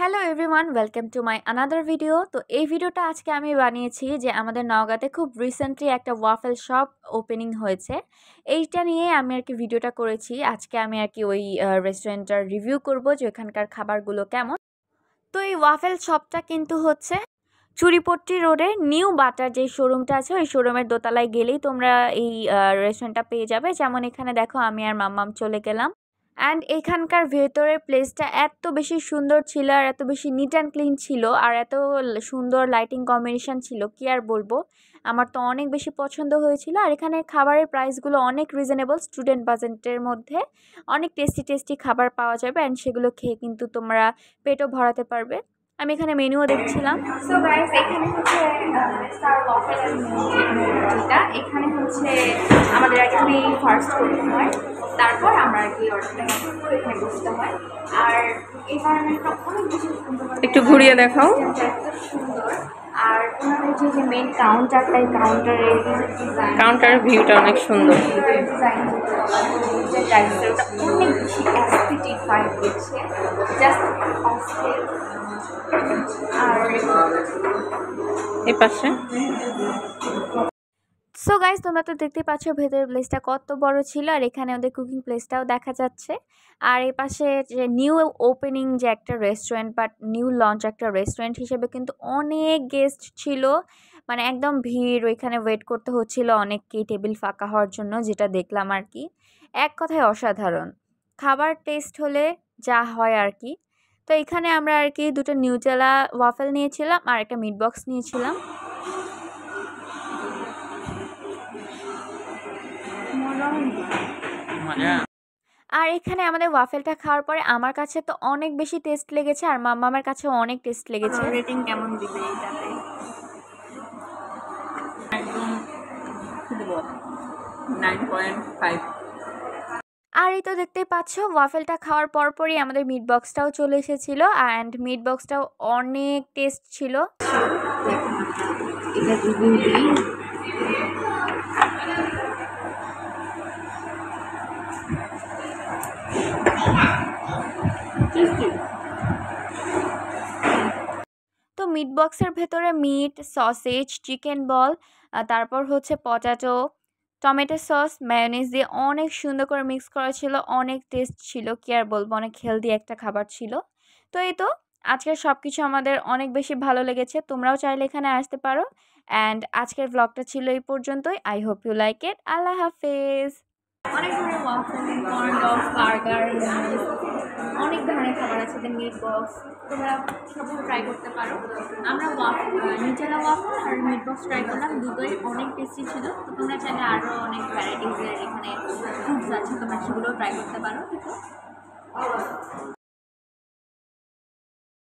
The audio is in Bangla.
Hello everyone, welcome to my another video. তো এই ভিডিওটা আজকে আমি বানিয়েছি যে আমাদের নওগাঁতে খুব রিসেন্টলি একটা ওয়াফেল শপ ওপেনিং হয়েছে। এইটা নিয়ে আমি আর কি ভিডিওটা করেছি। আজকে আমি আর কি ওই রেস্টুরেন্টটার রিভিউ করব যে ওখানকার খাবারগুলো কেমন। তো এই ওয়াফেল শপটা কিন্তু হচ্ছে চুরিপট্টি রোডে নিউ বাটার যে শোরুমটা আছে ওই শোরুমের দোতলায় গেলেই তোমরা এই রেস্টুরেন্টটা পেয়ে যাবে। যেমন এখানে দেখো আমি আর মাম্মাম চলে গেলাম। অ্যান্ড এখানকার ভেতরের প্লেসটা এত বেশি সুন্দর ছিল আর এত বেশি নিট অ্যান্ড ক্লিন ছিল আর এত সুন্দর লাইটিং কম্বিনেশন ছিল, কি আর বলবো। আমার তো অনেক বেশি পছন্দ হয়েছিল। আর এখানে খাবারের প্রাইসগুলো অনেক রিজনেবল, স্টুডেন্ট বাজেটের মধ্যে অনেক টেস্টি টেস্টি খাবার পাওয়া যাবে। অ্যান্ড সেগুলো খেয়ে কিন্তু তোমরা পেটও ভরাতে পারবে। আমি এখানে মেনুও দেখছিলাম। সো গাইস, এখানে হচ্ছে স্টার ওয়াফেল যেটা এখানে হচ্ছে আমাদের আগে ফার্স্ট করতে হয়, তারপর আমরা আর কি অর্ডারটা এখানে বসতে হয়। আর এনভায়রনমেন্টটা অনেক বেশি সুন্দর, একটু ঘুরিয়ে দেখাও। এত সুন্দর। আর ওনাদের যে মেন কাউন্টারটা, এই কাউন্টারের ভিউটা অনেক সুন্দর। ডিজাইন যে টাইপসের, ওটা অনেক বেশি অ্যাস্থেটিক ভাইব দিচ্ছে, জাস্ট অস্থির। আর এই পাশে সো গাইস, তোমরা তো দেখতে পাচ্ছ ভেতরের প্লেসটা কত বড় ছিল। আর এখানে ওদের কুকিং প্লেসটাও দেখা যাচ্ছে। আর এই পাশে যে নিউ ওপেনিং যে একটা রেস্টুরেন্ট বা নিউ লঞ্চ একটা রেস্টুরেন্ট হিসেবে কিন্তু অনেক গেস্ট ছিল, মানে একদম ভিড়। ওইখানে ওয়েট করতে হচ্ছিল অনেককেই টেবিল ফাঁকা হওয়ার জন্য, যেটা দেখলাম আর কি। এক কথায় অসাধারণ খাবার, টেস্ট হলে যা হয় আর কি। তো এখানে আমরা আর কি দুটো নিউটেলা ওয়াফেল নিয়েছিলাম আর একটা মিট বক্স নিয়েছিলাম। আর এখানে আমাদের ওয়াফেলটা খাওয়ার পরে আমার কাছে তো অনেক বেশি টেস্ট লেগেছে আর মাম্মামের কাছেও অনেক টেস্ট লেগেছে। রেটিং কেমন দিবে এইটাতে? একদম 9.5। আর এই তো দেখতেই পাচ্ছ ওয়াফেলটা খাওয়ার পরপরই আমাদের মিট বক্সটাও চলে এসেছিলো। অ্যান্ড মিট বক্সটাও অনেক টেস্ট ছিল। এটা রিভিউ দিই। তো মিট বক্সের ভেতরে মিট, সসেজ, চিকেন বল, তারপর হচ্ছে পটাটো, টমেটো সস, মায়োনিজ দিয়ে অনেক সুন্দর করে মিক্স করা ছিল। অনেক টেস্ট ছিল, কি আর বলবো, অনেক হেলদি একটা খাবার ছিল। তো এই তো আজকের সব কিছু আমাদের অনেক বেশি ভালো লেগেছে। তোমরাও চাইলে এখানে আসতে পারো। অ্যান্ড আজকের ব্লগটা ছিল এই পর্যন্তই। I hope you like it. আল্লাহ হাফেজ। অনেক ধরনের ওয়াফেল, কর্ন ডগ, বার্গার, অনেক ধরনের খাবার আছে। মিট বক্স তোমরা সবগুলো ট্রাই করতে পারো। আমরা নিউটেলা ওয়াফেল আর মিট বক্স ট্রাই করলাম, দুটোই অনেক টেস্টি ছিল। তো তোমরা চাইলে আরও অনেক ভ্যারাইটিসের এখানে ফুডস আছে, তোমরা সেগুলোও ট্রাই করতে পারো।